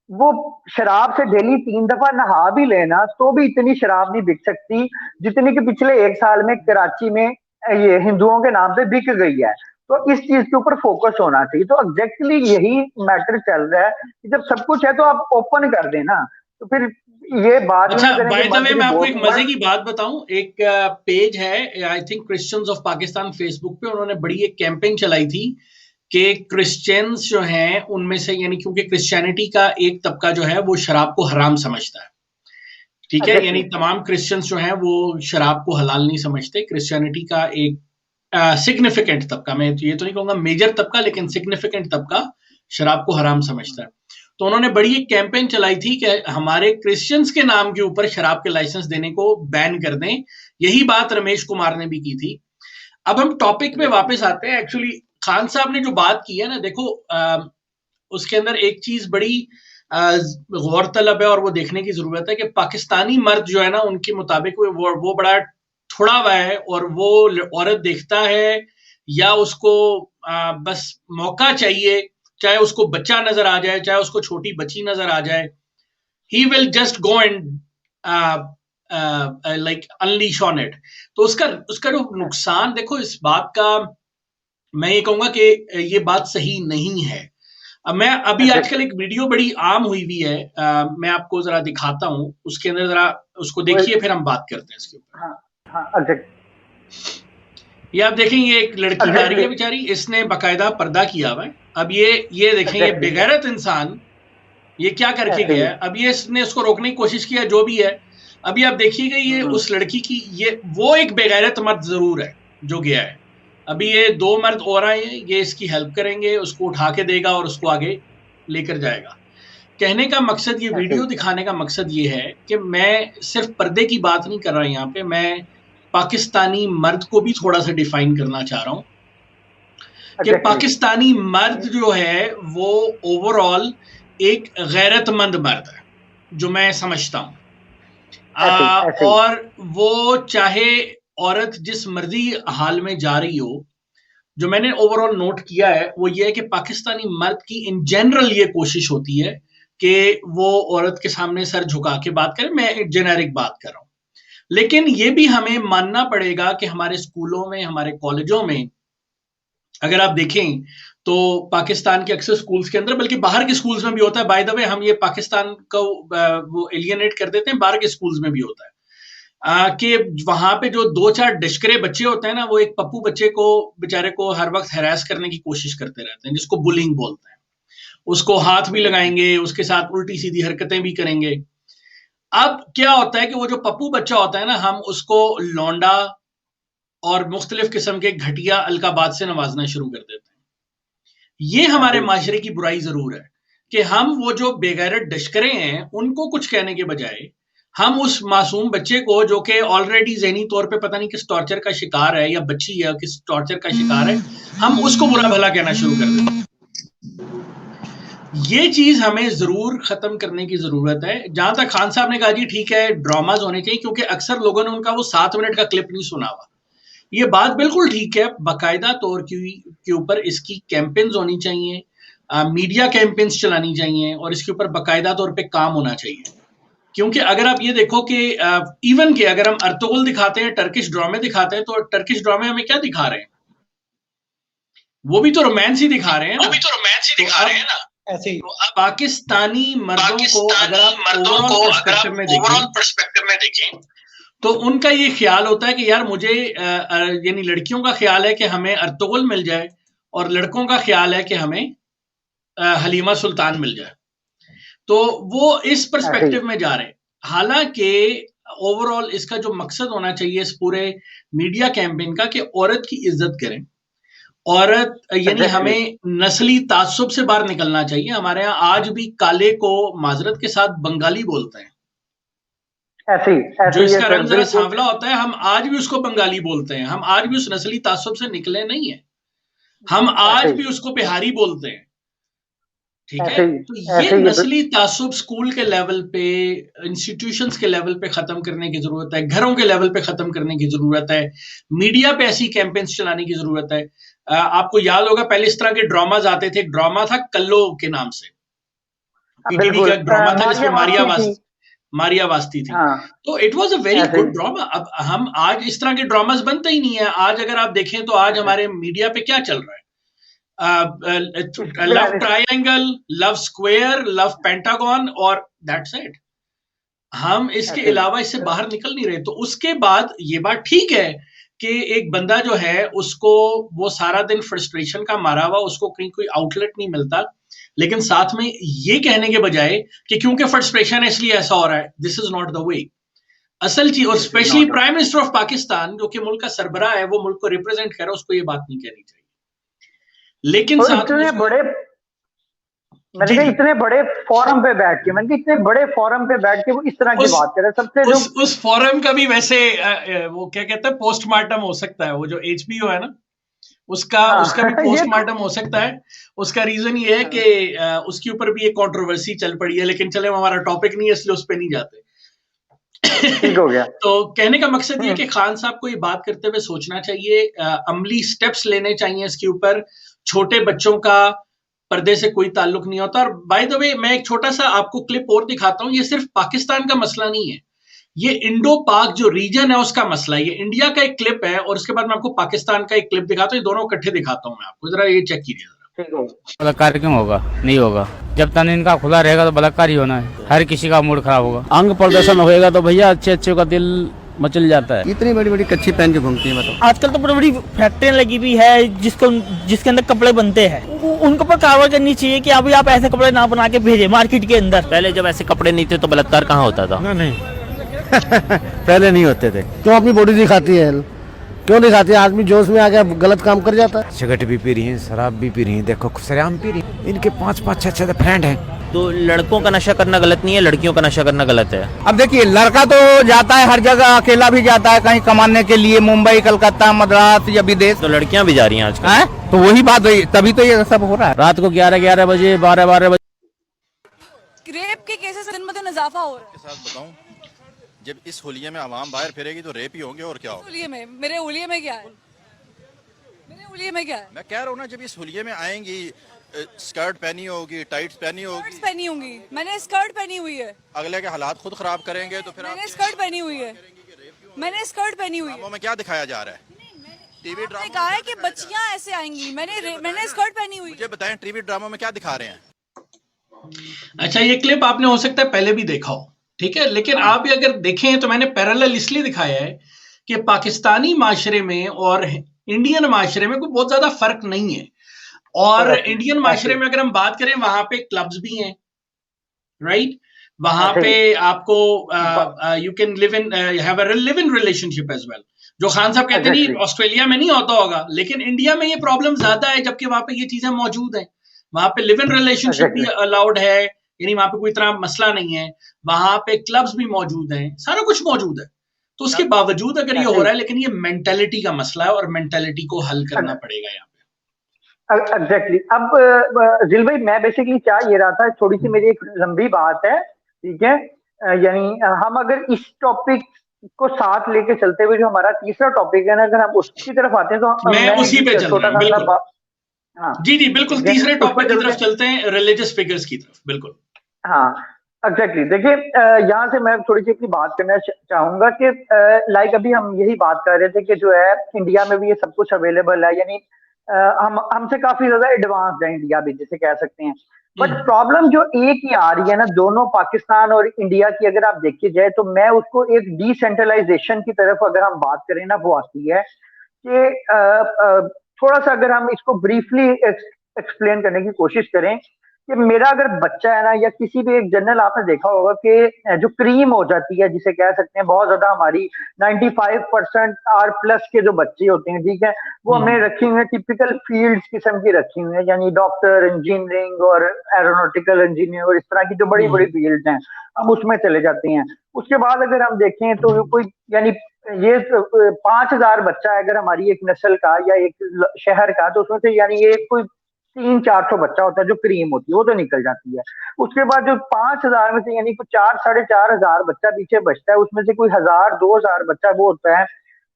वो शराब से डेली 3 दफा नहा भी लेना तो भी इतनी शराब नहीं बिक सकती जितनी कि पिछले 1 साल में कराची में ये हिंदुओं के नाम पे बिक गई है। तो इस चीज के ऊपर फोकस होना चाहिए। तो एग्जैक्टली यही मैटर चल रहा है कि जब सब कुछ है तो आप ओपन कर देना, तो फिर ये बात अच्छा, नहीं करें कि बाय द वे मर्द मैं आपको रिपोर्ट एक मजे मर्द। की बात बताऊं। एक पेज है, I think Christians of Pakistan, Facebook पे उन्होंने बड़ी एक कैंपेन चलाई थी कि क्रिश्चियंस जो हैं उनमें से, यानी क्योंकि क्रिश्चियनिटी का एक तबका जो है वो शराब को हराम समझता है, ठीक है, यानी एग्जैक्टली तमाम क्रिश्चियंस जो हैं वो शराब को हलाल नहीं समझते। क्रिश्चियनिटी का एक सिग्निफिकेंट तबका, मैं ये तो नहीं कहूंगा मेजर तबका, लेकिन सिग्निफिकेंट तबका शराब को हराम समझता है। तो उन्होंने बड़ी एक कैंपेन चलाई थी कि हमारे क्रिश्चियंस के नाम के ऊपर शराब के लाइसेंस देने को बैन कर दें। यही बात रमेश कुमार ने भी की थी। अब हम टॉपिक पे वापस आते हैं। एक्चुअली खान साहब ने जो बात की है ना, देखो उसके अंदर एक चीज बड़ी गौरतलब है और वो देखने की जरूरत है कि पाकिस्तानी मर्द जो है ना, उनके मुताबिक वो बड़ा थोड़ा हुआ है, और वो औरत देखता है या उसको बस मौका चाहिए, चाहे उसको बच्चा नजर आ जाए, चाहे उसको छोटी बच्ची नजर आ जाए, he will just go and like unleash on it. तो उसका जो नुकसान, देखो इस बात का, मैं ये कहूंगा कि ये बात सही नहीं है। अब मैं अभी आजकल एग्जैक्टली एक वीडियो बड़ी आम हुई हुई है, मैं आपको जरा दिखाता हूं, उसके अंदर जरा उसको देखिए, फिर हम बात करते हैं इसके ऊपर। हाँ हाँ, एग्जैक्टली ये आप देखें, ये एक लड़की जा रही एग्जैक्टली है बेचारी, इसने बाकायदा पर्दा किया हुआ है। अब ये देखें, ये एग्जैक्टली बेगैरत इंसान ये क्या करके ऐसे गया ही। है। अब ये इसने उसको रोकने की कोशिश किया, जो भी है। अभी आप देखिएगा, ये हम्म, उस लड़की की, ये वो एक बेगैरत मर्द जरूर है जो गया है, अभी ये 2 मर्द और आए हैं, ये इसकी हेल्प करेंगे, उसको उठा के देगा और उसको आगे लेकर जाएगा। कहने का मकसद, ये वीडियो दिखाने का मकसद ये है कि मैं सिर्फ पर्दे की बात नहीं कर रहा यहाँ पे, मैं पाकिस्तानी मर्द को भी थोड़ा सा डिफाइन करना चाह रहा हूँ कि पाकिस्तानी मर्द जो है वो ओवरऑल एक गैरतमंद मर्द है, जो मैं समझता हूँ। और वो चाहे औरत जिस मर्जी हाल में जा रही हो, जो मैंने ओवरऑल नोट किया है वो ये है कि पाकिस्तानी मर्द की इन जनरल ये कोशिश होती है कि वो औरत के सामने सर झुका के बात करे। मैं एक जेनेरिक बात कर रहा हूँ, लेकिन ये भी हमें मानना पड़ेगा कि हमारे स्कूलों में, हमारे कॉलेजों में अगर आप देखें तो पाकिस्तान के अक्सर स्कूल्स के अंदर, बल्कि बाहर के स्कूल्स में भी होता है। बाय द वे, हम ये पाकिस्तान को वो एलियनेट कर देते हैं, बाहर के स्कूल्स में भी होता है कि वहां पे जो 2-4 डिशकरे बच्चे होते हैं ना, वो एक पप्पू बच्चे को बेचारे को हर वक्त हैरास करने की कोशिश करते रहते हैं, जिसको बुलिंग बोलते हैं। उसको हाथ भी लगाएंगे, उसके साथ उल्टी सीधी हरकतें भी करेंगे। अब क्या होता है कि वो जो पप्पू बच्चा होता है ना, हम उसको लौंडा और मुख्तलिफ किस्म के घटिया अलकाबात से नवाजना शुरू कर देते हैं। ये हमारे माशरे की बुराई जरूर है कि हम वो जो बेगैरत डशकरे हैं उनको कुछ कहने के बजाय हम उस मासूम बच्चे को, जो कि ऑलरेडी ज़हनी तौर पे पता नहीं किस टॉर्चर का शिकार है, या बच्ची है किस टॉर्चर का शिकार है, हम उसको बुरा भला कहना शुरू कर देते हैं। ये चीज हमें जरूर खत्म करने की जरूरत है। जहां तक खान साहब ने कहा जी ठीक है ड्रामाज होने चाहिए, क्योंकि अक्सर लोगों ने उनका वो 7 मिनट का क्लिप नहीं सुना हुआ। ये बात बिल्कुल ठीक है, बाकायदा तौर के ऊपर इसकी कैंपेन्स होनी चाहिए, मीडिया कैंपेन्स चलानी चाहिए और इसके ऊपर बाकायदा तौर पे काम होना चाहिए। क्योंकि अगर आप ये देखो कि इवन के अगर हम अर्तुगरुल दिखाते हैं, टर्किश ड्रामे दिखाते हैं, तो टर्किश ड्रामे हमें क्या दिखा रहे हैं? वो भी तो रोमांस ही दिखा रहे हैं ना। ऐसे ही पाकिस्तानी मर्दों को अगर आप ओवरऑल पर्सपेक्टिव में देखें तो उनका ये ख्याल होता है कि यार मुझे यानी लड़कियों का ख्याल है कि हमें अर्तुगरुल मिल जाए और लड़कों का ख्याल है कि हमें हलीमा सुल्तान मिल जाए। तो वो इस पर्सपेक्टिव में जा रहे हैं। हालांकि ओवरऑल इसका जो मकसद होना चाहिए इस पूरे मीडिया कैंपेन का, कि औरत की इज्जत करें, औरत यानी हमें नस्ली तासुब से बाहर निकलना चाहिए। हमारे यहाँ आज भी काले को माजरत के साथ बंगाली बोलते हैं, जो इसका रंग जरा सांवला होता है, हम आज भी उसको बंगाली बोलते हैं। हम आज भी उस नस्ली तासुब से निकले नहीं है, हम आज भी उसको बिहारी बोलते हैं। ठीक है, तो ये नस्ली तासुब स्कूल के लेवल पे, इंस्टीट्यूशंस के लेवल पे खत्म करने की जरूरत है, घरों के लेवल पे खत्म करने की जरूरत है, मीडिया पे ऐसी कैंपेन्स चलाने की जरूरत है। आपको याद होगा पहले इस तरह के ड्रामाज आते थे। एक ड्रामा था कल्लो के नाम से, पीटीवी का ड्रामा था जिसमें मारिया वास्ती थी। तो it was a very good drama. अब हम आज इस तरह के ड्रामाज बनते ही नहीं है। आज अगर आप देखें तो आज हमारे मीडिया पे क्या चल रहा है? Love triangle, love square, love pentagon और दैट्स इट। हम इसके अलावा इससे बाहर निकल नहीं रहे। तो उसके बाद ये बात ठीक है कि एक बंदा जो है उसको वो सारा दिन फ्रस्ट्रेशन का मारा हुआ, उसको कहीं कोई आउटलेट नहीं मिलता, लेकिन साथ में ये कहने के बजाय कि क्योंकि फ्रस्ट्रेशन है इसलिए ऐसा हो रहा है, this is not the way. असल चीज, और specially prime minister of Pakistan जो कि मुल्क का सरबराह है, वो मुल्क को रिप्रेजेंट कर रहा है, उसको ये बात नहीं कहनी चाहिए। लेकिन साथ इतने बड़े इतने बड़े फोरम पे बैठ के, इतने बड़े फोरम पे बैठ के वो इस तरह की बात कर रहे हैं। सबसे उस फोरम का भी वैसे वो क्या कहते हैं, पोस्टमार्टम हो सकता है। वो जो HBO है ना, उसका भी पोस्टमार्टम हो सकता है। उसका रीजन ये है कि उसके ऊपर भी एक कंट्रोवर्सी चल पड़ी है, लेकिन चले हमारा टॉपिक नहीं है इसलिए उस पर नहीं जाते। ठीक हो गया। तो कहने का मकसद ये कि खान साहब को ये बात करते हुए सोचना चाहिए, अमली स्टेप्स लेने चाहिए इसके ऊपर। छोटे बच्चों का पर्दे से कोई ताल्लुक नहीं होता। और बाय द वे, मैं एक छोटा सा आपको क्लिप और दिखाता हूँ। ये सिर्फ पाकिस्तान का मसला नहीं है, ये इंडो पाक जो रीजन है उसका मसला है। ये इंडिया का एक क्लिप है और उसके बाद मैं आपको पाकिस्तान का एक क्लिप दिखाता हूँ। ये दोनों इकट्ठे दिखाता हूँ मैं आपको, जरा ये चेक कीजिए। बलात्कार क्यों होगा? नहीं होगा। जब तक इनका खुला रहेगा तो बलात्कार ही होना है। हर किसी का मूड खराब होगा। अंग प्रदर्शन होएगा तो भैया अच्छे का दिल मचल जाता है। इतनी बड़ी बड़ी कच्ची पहन के घूमती है। बताओ, आजकल तो बड़ी बड़ी फैक्ट्रियां लगी हुई है जिसके अंदर कपड़े बनते हैं। उनके ऊपर कार्रवाई करनी चाहिए कि अभी आप ऐसे कपड़े ना बना के भेजे मार्केट के अंदर। पहले जब ऐसे कपड़े नहीं थे तो बलात्कार कहाँ होता था? नहीं पहले नहीं होते थे। क्यों अपनी बॉडी दिखाती है? क्यों दिखाते हैं? आदमी जोश में आ गया गलत काम कर जाता है। सिगरेट भी पी रही हैं, शराब भी पी रही हैं, देखो सरेआम पी रही हैं। इनके 5-5 6-6 फ्रेंड हैं। तो लड़कों का नशा करना गलत नहीं है, लड़कियों का नशा करना गलत है। अब देखिए, लड़का तो जाता है हर जगह, अकेला भी जाता है कहीं कमाने के लिए, मुंबई, कलकत्ता, मद्रास या विदेश। तो लड़कियां भी जा रही हैं आजकल। हैं? तो वही बात हुई, तभी तो ये सब हो रहा है। रात को 11-11 बजे, 12-12 बजे रेप के केसेस दिन ब दिन इजाफा हो रहा है। साथ बताऊं, जब इस होलिये में आवाम बाहर फिरेगी तो रेप ही होंगे और क्या होगा। होलिये में मेरे होलिये में क्या है? मेरे होलिये में क्या है? मैं कह रहा हूँ ना, जब इस होलिये में आएंगी, स्कर्ट पहनी होगी, टाइट्स पहनी होगी, पहनी होंगी। मैंने स्कर्ट पहनी हुई है। अगले के हालात खुद खराब करेंगे तो फिर मैंने स्कर्ट पहनी हुई है। मैंने स्कर्ट पहनी हुई है। में क्या दिखाया जा रहा है? टीवी ड्रामा कहा है कि बच्चियां ऐसे आएंगी। मैंने स्कर्ट पहनी हुई। मुझे बताएं, टीवी ड्रामा में क्या दिखा रहे हैं? अच्छा, ये क्लिप आपने हो सकता है पहले भी देखा हो, ठीक है, लेकिन आप भी अगर देखें तो मैंने पैरेलल इसलिए दिखाया है कि पाकिस्तानी माशरे में और इंडियन माशरे में कोई बहुत ज्यादा फर्क नहीं है। और इंडियन माशरे में अगर हम बात करें, वहां पे क्लब्स भी हैं, राइट? वहां पे आपको you can live in have a live in relationship as well. जो खान साहब कहते नहीं, ऑस्ट्रेलिया में नहीं होता होगा, लेकिन इंडिया में ये प्रॉब्लम ज्यादा है, जबकि वहां पे ये चीजें मौजूद हैं। वहां पे लिव इन रिलेशनशिप भी अलाउड है, यानी वहां पे कोई तरह मसला नहीं है। वहां पे क्लब्स भी मौजूद हैं, सारा कुछ मौजूद है। तो उसके बावजूद अगर ये हो रहा है, लेकिन ये मेंटालिटी का मसला है और मेंटालिटी को हल करना पड़ेगा यहाँ पे। एग्जैक्टली। अब जिल भाई, मैं बेसिकली क्या ये रहा था, थोड़ी सी मेरी एक लंबी बात है, ठीक है। यानी हम अगर इस टॉपिक को साथ लेके चलते हुए, जो हमारा तीसरा टॉपिक है ना, अगर हम उसकी तरफ आते हैं तो मैं उसी पे चल रहा हूं, बिल्कुल। हाँ जी, बिल्कुल तीसरे टॉपिक की तरफ चलते हैं, रिलीजियस फिगर्स की तरफ, बिल्कुल। हाँ एग्जैक्टली। देखिए, यहाँ से मैं थोड़ी सी अपनी बात करना चाहूंगा कि लाइक अभी हम यही बात कर रहे थे कि जो है इंडिया में भी ये सब कुछ अवेलेबल है, यानी हम हमसे काफी ज्यादा एडवांस है इंडिया भी, जिसे कह सकते हैं। बट प्रॉब्लम जो एक ही आ रही है ना, दोनों पाकिस्तान और इंडिया की अगर आप देखी जाए, तो मैं उसको एक डिसेंट्रलाइजेशन की तरफ अगर हम बात करें ना, वो आती है कि थोड़ा सा अगर हम इसको ब्रीफली एक्सप्लेन करने की कोशिश करें कि मेरा अगर बच्चा है ना, या किसी भी एक जनरल, आपने देखा होगा कि जो क्रीम हो जाती है, जिसे कह सकते हैं बहुत ज्यादा, हमारी 95% R+ के जो बच्चे होते हैं, ठीक है, वो हमने रखी हुई है टिपिकल फील्ड्स किस्म की रखी हुई है, यानी डॉक्टर, इंजीनियरिंग और एरोनॉटिकल इंजीनियर और इस तरह की जो बड़ी बड़ी फील्ड्स हैं, हम उसमें चले जाते हैं। उसके बाद अगर हम देखें तो कोई, यानी ये 5000 बच्चा है अगर हमारी एक नस्ल का या एक शहर का, तो उसमें से यानी ये कोई 300-400 बच्चा होता है जो क्रीम होती है, वो तो निकल जाती है। उसके बाद जो 5000 में से यानी कुछ 4-4.5 बच्चा पीछे बचता है, उसमें से कोई 1000-2000 बच्चा वो होता है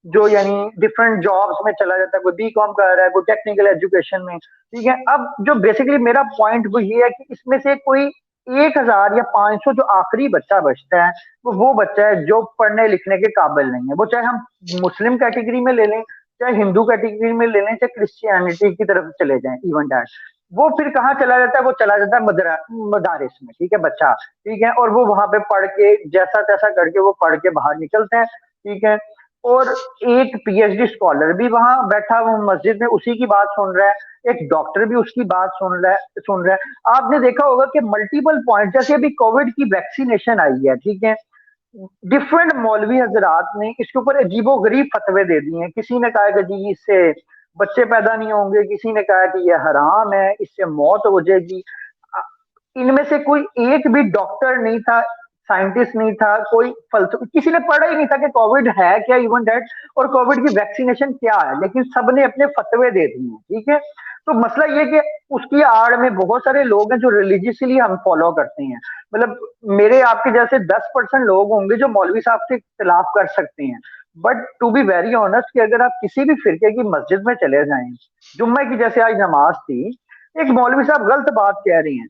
जो यानी डिफरेंट जॉब्स में चला जाता है, कोई बीकॉम कर रहा है, कोई टेक्निकल एजुकेशन में, ठीक है। अब जो बेसिकली मेरा पॉइंट वो ये है कि इसमें से कोई 1000 या 500 जो आखिरी बच्चा बचता है, वो बच्चा है जो पढ़ने लिखने के काबिल नहीं है। वो चाहे हम मुस्लिम कैटेगरी में ले लें, चाहे हिंदू कैटेगरी में ले लें, चाहे क्रिश्चियनिटी की तरफ चले जाएं, इवन दैट, वो फिर कहाँ चला जाता है? वो चला जाता है मदारिस में, ठीक है, बच्चा, ठीक है। और वो वहां पे पढ़ के जैसा तैसा करके वो पढ़ के बाहर निकलते हैं, ठीक है। और एक PhD स्कॉलर भी वहां बैठा वो मस्जिद में उसी की बात सुन रहा है, एक डॉक्टर भी उसकी बात सुन रहा है। आपने देखा होगा कि मल्टीपल पॉइंट, जैसे अभी कोविड की वैक्सीनेशन आई है, ठीक है, डिफरेंट मौलवी हजरात ने इसके ऊपर अजीबो गरीब फतवे दे दिए हैं। किसी ने कहा कि जी इससे बच्चे पैदा नहीं होंगे, किसी ने कहा कि ये हराम है, इससे मौत हो जाएगी। इनमें से कोई एक भी डॉक्टर नहीं था, साइंटिस्ट नहीं था, कोई किसी ने पढ़ा ही नहीं था कि कोविड है क्या, इवन दैट, और कोविड की वैक्सीनेशन क्या है, लेकिन सबने अपने फतवे दे दिए हैं, ठीक है। तो मसला ये कि उसकी आड़ में बहुत सारे लोग हैं जो रिलीजियसली हम फॉलो करते हैं। मतलब मेरे आपके जैसे 10% लोग होंगे जो मौलवी साहब से इख्तिलाफ कर सकते हैं, but to be very honest कि अगर आप किसी भी फिरके की मस्जिद में चले जाएं, जुम्मे की जैसे आज नमाज थी, एक मौलवी साहब गलत बात कह रहे हैं,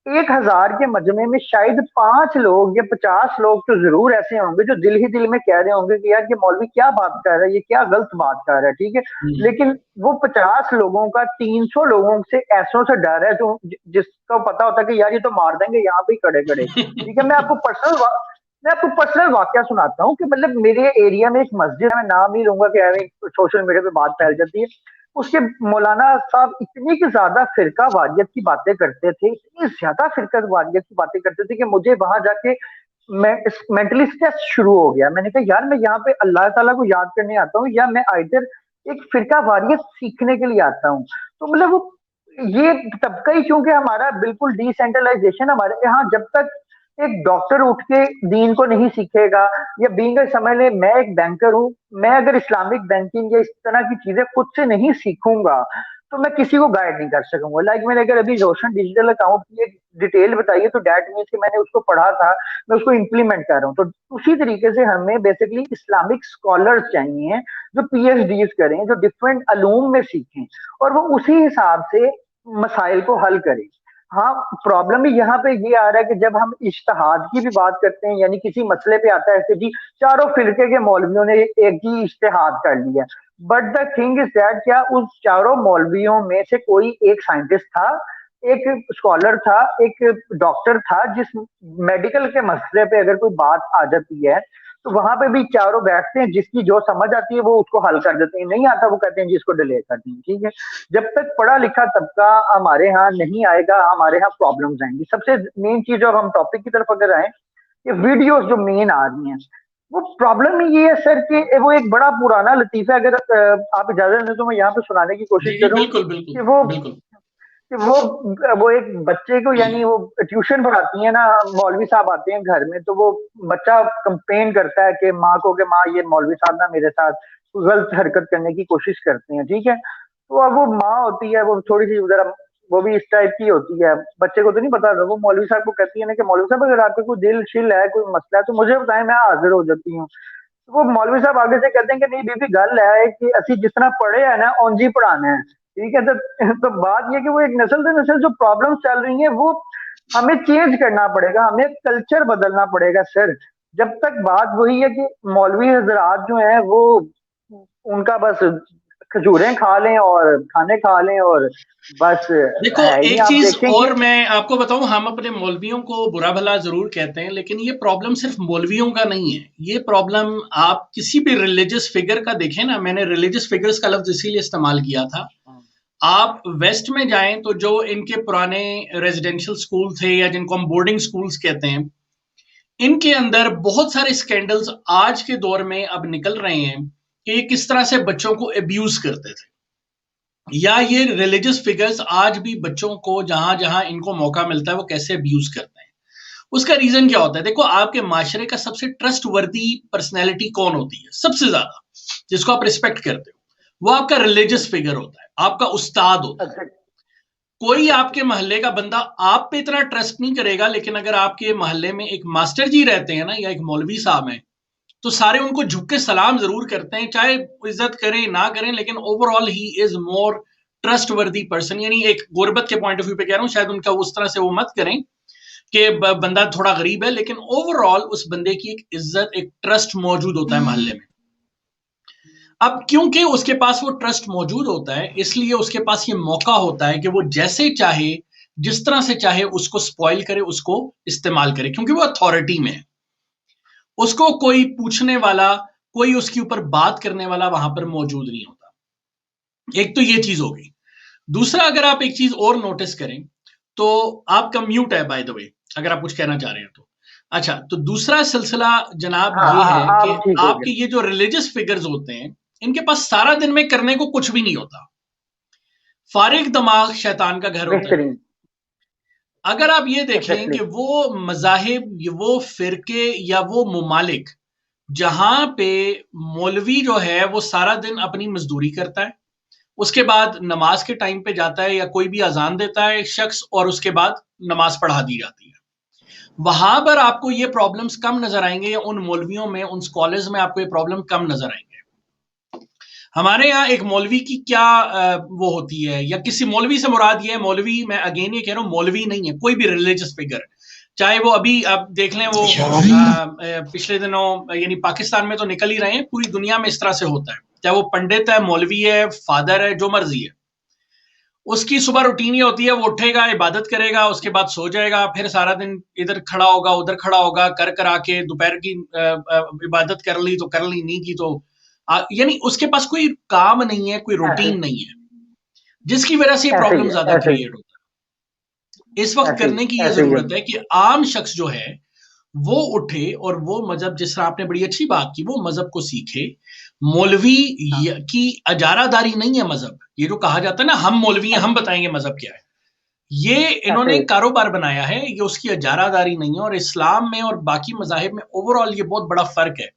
1000 के मजमे में शायद 5 लोग या 50 लोग तो जरूर ऐसे होंगे जो दिल ही दिल में कह रहे होंगे कि यार ये मौलवी क्या बात कर रहा है, ये क्या गलत बात कर रहा है, ठीक है। लेकिन वो 50 लोगों का 300 लोगों से ऐसों से डर है जो जिसको पता होता है कि यार ये तो मार देंगे यहाँ पे खड़े खड़े, ठीक है। मैं आपको पर्सनल वाकया सुनाता हूँ कि मतलब मेरे एरिया में एक मस्जिद है, मैं नाम नहीं लूंगा कि सोशल मीडिया पे बात फैल जाती है, उसके मौलाना साहब इतनी की ज्यादा फिरका वारियत की बातें करते थे, इतनी ज्यादा फिरका वारियत की बातें करते थे कि मुझे वहां जाके मेंटली स्ट्रेस शुरू हो गया। मैंने कहा यार मैं यहाँ पे अल्लाह ताला को याद करने आता हूँ या मैं आइदर एक फिरका वारियत सीखने के लिए आता हूँ। तो मतलब वो ये तबका ही, क्योंकि हमारा बिल्कुल डिसेंट्रलाइजेशन हमारे यहाँ, जब तक एक डॉक्टर उठ के दीन को नहीं सीखेगा, या बीइंग समझ ले मैं एक बैंकर हूँ, मैं अगर इस्लामिक बैंकिंग या इस तरह की चीजें खुद से नहीं सीखूंगा तो मैं किसी को गाइड नहीं कर सकूंगा। लाइक मैंने अगर अभी रोशन डिजिटल अकाउंट की एक डिटेल बताई है तो डैट मीन्स कि मैंने उसको पढ़ा था, मैं उसको इम्प्लीमेंट कर रहा हूँ। तो उसी तरीके से हमें बेसिकली इस्लामिक स्कॉलर्स चाहिए जो पीएचडीज करें, जो डिफरेंट अलूम में सीखें और वो उसी हिसाब से मसाइल को हल करें। हाँ, प्रॉब्लम भी यहाँ पे ये आ रहा है कि जब हम इज्तिहाद की भी बात करते हैं, यानी किसी मसले पे आता है कि जी चारों फिरके के मौलवियों ने एक ही इज्तिहाद कर लिया, but the thing is that क्या उस चारों मौलवियों में से कोई एक साइंटिस्ट था, एक स्कॉलर था, एक डॉक्टर था, जिस मेडिकल के मसले पे अगर कोई बात आ जाती है तो वहां पे भी चारों बैठते हैं, जिसकी जो समझ आती है वो उसको हल कर देते हैं, नहीं आता वो कहते हैं जी इसको डिले कर दें। ठीक है, जब तक पढ़ा लिखा तबका हमारे यहाँ नहीं आएगा हमारे यहाँ प्रॉब्लम्स आएंगी। सबसे मेन चीज, जब हम टॉपिक की तरफ अगर आए, ये वीडियोस जो मेन आ रही हैं, वो प्रॉब्लम ये है सर कि वो एक बड़ा पुराना लतीफा, अगर आप इजाजत दें तो मैं यहाँ पे सुनाने की कोशिश करूँ कि वो एक बच्चे को, यानी वो ट्यूशन पढ़ाती है ना, मौलवी साहब आते हैं घर में, तो वो बच्चा कंप्लेन करता है कि माँ को कि माँ ये मौलवी साहब ना मेरे साथ गलत हरकत करने की कोशिश करते हैं। ठीक है, तो अब वो माँ होती है, वो थोड़ी सी जरा वो भी इस टाइप की होती है, बच्चे को तो नहीं पता था, वो मौलवी साहब को कहती है ना कि मौलवी साहब अगर आपका कोई दिल शिल है, कोई मसला है तो मुझे बताएं, मैं हाजिर हो जाती हूँ। तो वो मौलवी साहब आगे से कहते हैं कि नहीं बीबी गल है कि असि जितना पढ़े है ना उंज ही पढ़ाना है। ठीक है, तो बात ये कि वो एक नस्ल से नस्ल जो प्रॉब्लम चल रही है वो हमें चेंज करना पड़ेगा, हमें कल्चर बदलना पड़ेगा सर। जब तक बात वही है कि मौलवी हजरात जो है वो उनका बस खजूरें खा लें और खाने खा लें और बस। देखो एक चीज और मैं आपको बताऊं, हम अपने मौलवियों को बुरा भला जरूर कहते हैं, लेकिन ये प्रॉब्लम सिर्फ मौलवियों का नहीं है। ये प्रॉब्लम आप किसी भी रिलीजियस फिगर का देखें ना, मैंने रिलीजियस फिगर्स का लफ्ज इसीलिए इस्तेमाल किया था। आप वेस्ट में जाएं तो जो इनके पुराने रेजिडेंशियल स्कूल थे या जिनको हम बोर्डिंग स्कूल्स कहते हैं, इनके अंदर बहुत सारे स्कैंडल्स आज के दौर में अब निकल रहे हैं कि ये किस तरह से बच्चों को अब्यूज करते थे, या ये रिलीजियस फिगर्स आज भी बच्चों को जहां जहां इनको मौका मिलता है वो कैसे अब्यूज करते हैं। उसका रीजन क्या होता है? देखो, आपके माशरे का सबसे ट्रस्ट वर्दी पर्सनैलिटी कौन होती है? सबसे ज्यादा जिसको आप रिस्पेक्ट करते हो वो आपका रिलीजियस फिगर होता है, आपका उस्ताद होता है। कोई आपके मोहल्ले का बंदा आप पे इतना ट्रस्ट नहीं करेगा, लेकिन अगर आपके मोहल्ले में एक मास्टर जी रहते हैं ना, या एक मौलवी साहब हैं, तो सारे उनको झुक के सलाम जरूर करते हैं, चाहे इज्जत करें ना करें, लेकिन overall he is more trust वर्दी पर्सन। यानी एक गुर्बत के पॉइंट ऑफ व्यू पे कह रहा हूं, शायद उनका उस तरह से वो मत करें कि बंदा थोड़ा गरीब है, लेकिन ओवरऑल उस बंदे की एक इज्जत, एक ट्रस्ट मौजूद होता है मोहल्ले में। अब क्योंकि उसके पास वो ट्रस्ट मौजूद होता है, इसलिए उसके पास ये मौका होता है कि वो जैसे चाहे, जिस तरह से चाहे उसको स्पॉइल करे, उसको इस्तेमाल करे, क्योंकि वो अथॉरिटी में है। उसको कोई पूछने वाला, कोई उसके ऊपर बात करने वाला वहां पर मौजूद नहीं होता। एक तो ये चीज हो गई। दूसरा, अगर आप एक चीज और नोटिस करें तो आपका म्यूट है बाय द वे, अगर आप कुछ कहना चाह रहे हैं तो। अच्छा, तो दूसरा सिलसिला जनाब ये है कि आपके ये जो रिलीजियस फिगर्स होते हैं, इनके पास सारा दिन में करने को कुछ भी नहीं होता। फारिग दिमाग शैतान का घर होता है। अगर आप ये देखें कि वो मज़ाहिब, वो फिरके या वो मुमालिक जहां पे मौलवी जो है वो सारा दिन अपनी मजदूरी करता है, उसके बाद नमाज के टाइम पे जाता है या कोई भी अजान देता है शख्स और उसके बाद नमाज पढ़ा दी जाती है, वहां पर आपको ये प्रॉब्लम्स कम नजर आएंगे, या उन मौलवियों में, उन स्कॉलर्स में आपको ये प्रॉब्लम कम नजर आएंगे। हमारे यहाँ एक मौलवी की क्या वो होती है, या किसी मौलवी से मुराद ये है, मौलवी मैं अगेन ये कह रहा हूँ, मौलवी नहीं है, कोई भी रिलीजियस फिगर, चाहे वो अभी आप देख लें वो पिछले दिनों यानी पाकिस्तान में तो निकल ही रहे हैं, पूरी दुनिया में इस तरह से होता है, चाहे वो पंडित है, मौलवी है, फादर है, जो मर्जी है, उसकी सुबह रूटीन ये होती है, वो उठेगा, इबादत करेगा, उसके बाद सो जाएगा, फिर सारा दिन इधर खड़ा होगा, उधर खड़ा होगा, कर कर आके दोपहर की इबादत कर ली तो कर ली, नहीं की तो यानी उसके पास कोई काम नहीं है, कोई रूटीन नहीं है, जिसकी वजह से प्रॉब्लम ज्यादा क्रिएट होता है। इस वक्त करने की यह जरूरत है कि आम शख्स जो है वो उठे और वो मजहब, जिस तरह आपने बड़ी अच्छी बात की, वो मजहब को सीखे। मौलवी की अजारादारी नहीं है मजहब। ये जो कहा जाता है ना, हम मौलवी हैं, हम बताएंगे मजहब क्या है, ये इन्होंने कारोबार बनाया है, ये उसकी अजारादारी नहीं है। और इस्लाम में और बाकी मजाहिब में ओवरऑल ये बहुत बड़ा फर्क है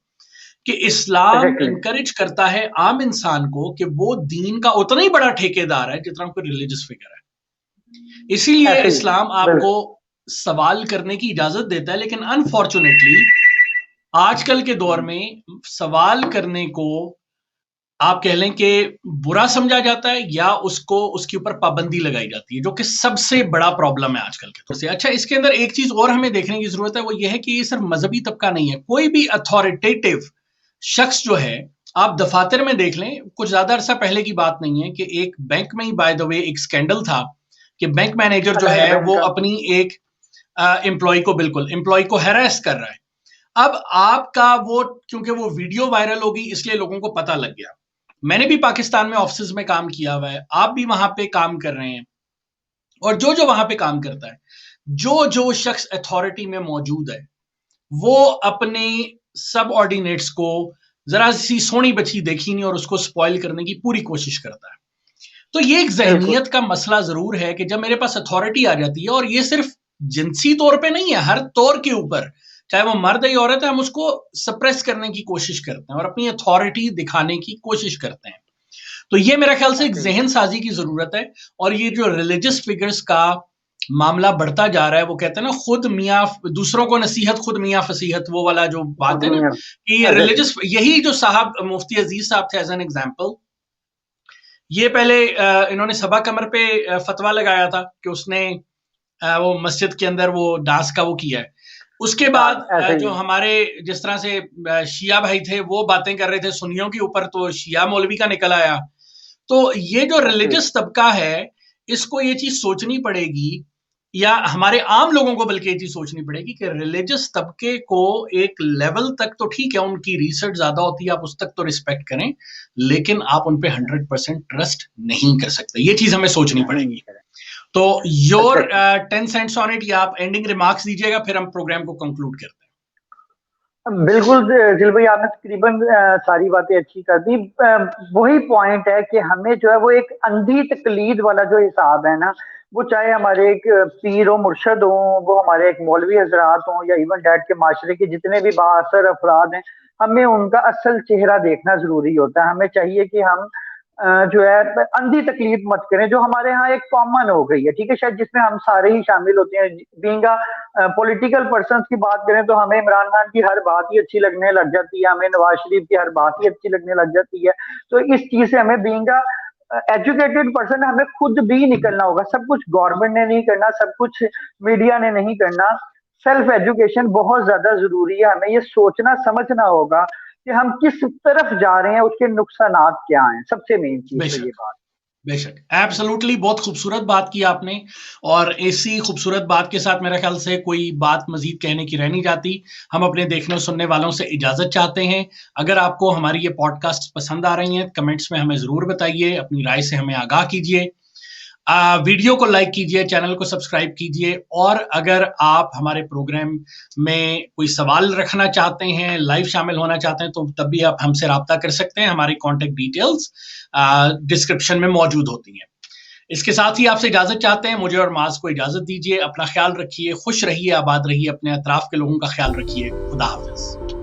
कि इस्लाम इनकरेज करता है आम इंसान को कि वो दीन का उतना ही बड़ा ठेकेदार है जितना कोई रिलीजियस फिगर है। इसीलिए इस्लाम आपको सवाल करने की इजाजत देता है, लेकिन अनफॉर्चुनेटली आजकल के दौर में सवाल करने को आप कह लें कि बुरा समझा जाता है या उसको उसके ऊपर पाबंदी लगाई जाती है, जो कि सबसे बड़ा प्रॉब्लम है आजकल के दौर से। अच्छा, इसके अंदर एक चीज और हमें देखने की जरूरत है, वो ये है कि ये सिर्फ मजहबी तबका नहीं है। कोई भी अथॉरिटेटिव शख्स जो है, आप दफातर में देख लें, कुछ ज्यादा अरसा पहले की बात नहीं है कि एक बैंक में ही बाय द वे एक स्कैंडल था कि बैंक मैनेजर जो है वो अपनी एक एम्प्लॉय को हैरेस कर रहा है। अब आपका वो, क्योंकि वो वीडियो वायरल होगी इसलिए लोगों को पता लग गया। मैंने भी पाकिस्तान में ऑफिस में काम किया हुआ है, आप भी वहां पे काम कर रहे हैं, और जो जो वहां पे काम करता है, जो जो शख्स अथॉरिटी में मौजूद है, वो अपने सब ऑर्डिनेट्स को जरा सी सोनी बच्ची देखी नहीं और उसको स्पॉइल करने की पूरी कोशिश करता है। तो ये एक जहनियत का मसला जरूर है कि जब मेरे पास अथॉरिटी आ जाती है, और ये सिर्फ जिनसी तौर पे नहीं है, हर तौर के ऊपर, चाहे वो मर्द या औरत है, हम उसको सप्रेस करने की कोशिश करते हैं और अपनी अथॉरिटी दिखाने की कोशिश करते हैं। तो ये मेरा ख्याल से एक जहन साजी की जरूरत है। और ये जो रिलीजियस फिगर्स का मामला बढ़ता जा रहा है, वो कहते हैं ना, खुद मियाँ दूसरों को नसीहत, खुद मियाँ फसीहत, वो वाला जो बात है ना, कि रिलीजियस, यही जो साहब मुफ्ती अजीज साहब थे एज एन एग्जाम्पल, ये पहले इन्होंने सबा कमर पे फतवा लगाया था कि उसने वो मस्जिद के अंदर वो डांस का वो किया है। उसके बाद जो हमारे जिस तरह से शिया भाई थे वो बातें कर रहे थे सुन्नियों के ऊपर, तो शिया मौलवी का निकल आया। तो ये जो रिलीजियस तबका है, इसको ये चीज सोचनी पड़ेगी, या हमारे आम लोगों को बल्कि ये चीज सोचनी पड़ेगी कि रिलीजियस तबके को एक लेवल तक तो ठीक है, उनकी रिसर्च ज्यादा होती है, आप उस तक तो रिस्पेक्ट करें, लेकिन आप उन पे 100% ट्रस्ट नहीं कर सकते। ये चीज हमें सोचनी पड़ेगी। तो योर 10 सेंट्स ऑन इट, या आप एंडिंग रिमार्क्स दीजिएगा, फिर हम प्रोग्राम को कंक्लूड करते हैं। बिल्कुल दिल भाई, आपने तकरीबन सारी बातें अच्छी कर दी। वही पॉइंट है कि हमें जो है वो एक अंधी तकलीद वाला जो हिसाब है ना, वो चाहे हमारे एक पीर हो, मुर्शद हो, वो हमारे एक मौलवी हजरात हो, या इवन डैट के माशरे के जितने भी बाअसर अफराद हैं, हमें उनका असल चेहरा देखना जरूरी होता है। हमें चाहिए कि हम जो है अंधी तकलीफ मत करें, जो हमारे यहाँ एक कॉमन हो गई है, ठीक है, शायद जिसमें हम सारे ही शामिल होते हैं। बीइंग पॉलिटिकल पर्सन की बात करें तो हमें इमरान खान की हर बात ही अच्छी लगने लग जाती है, हमें नवाज शरीफ की हर बात ही अच्छी लगने लग जाती है। तो इस चीज से हमें बीइंग एजुकेटेड पर्सन हमें खुद भी निकलना होगा। सब कुछ गवर्नमेंट ने नहीं करना, सब कुछ मीडिया ने नहीं करना। सेल्फ एजुकेशन बहुत ज्यादा जरूरी है। हमें ये सोचना समझना होगा कि हम किस तरफ जा रहे हैं, उसके नुकसानात क्या हैं। सबसे मेन चीज है ये बात। बेशक, एब्सोल्युटली, बहुत खूबसूरत बात की आपने, और इसी खूबसूरत बात के साथ मेरा ख्याल से कोई बात मजीद कहने की रह नहीं जाती। हम अपने देखने और सुनने वालों से इजाजत चाहते हैं। अगर आपको हमारी ये पॉडकास्ट पसंद आ रही हैं, कमेंट्स में हमें जरूर बताइए, अपनी राय से हमें आगाह कीजिए, वीडियो को लाइक कीजिए, चैनल को सब्सक्राइब कीजिए, और अगर आप हमारे प्रोग्राम में कोई सवाल रखना चाहते हैं, लाइव शामिल होना चाहते हैं, तो तब भी आप हमसे रब्ता कर सकते हैं। हमारी कॉन्टेक्ट डिटेल्स डिस्क्रिप्शन में मौजूद होती हैं। इसके साथ ही आपसे इजाजत चाहते हैं, मुझे और माज को इजाजत दीजिए। अपना ख्याल रखिए, खुश रहिए, आबाद रहिए, अपने अतराफ के लोगों का ख्याल रखिए। खुदा हाफिज।